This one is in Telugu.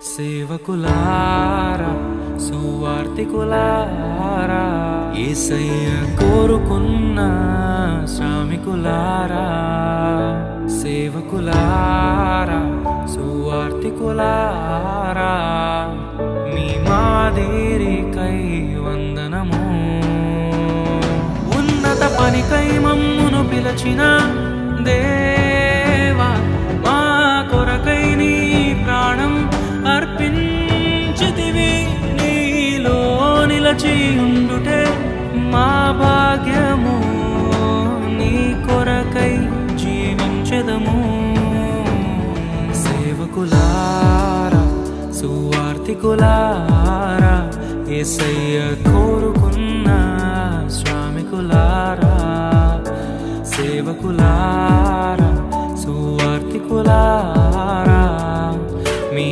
సేవకులారా సువార్తికులారా యేసయ్య కోరుకున్న శ్రామికులారా సేవకులారా సువార్తికులారా మీ మాదిరికై వందనము ఉన్నత పనికై మమ్మును పిలచిన దేవా మా కొరకై నీ ప్రాణం అర్పించితివి నీలో నిలచి ఉండుటే మా భాగ్యము నీ కొరకై జీవించెదము సేవకులారా సువార్తికులారా యేసయ్య కోరుకున్న శ్రామికులారా సేవకులారా సువార్తికులారా మీ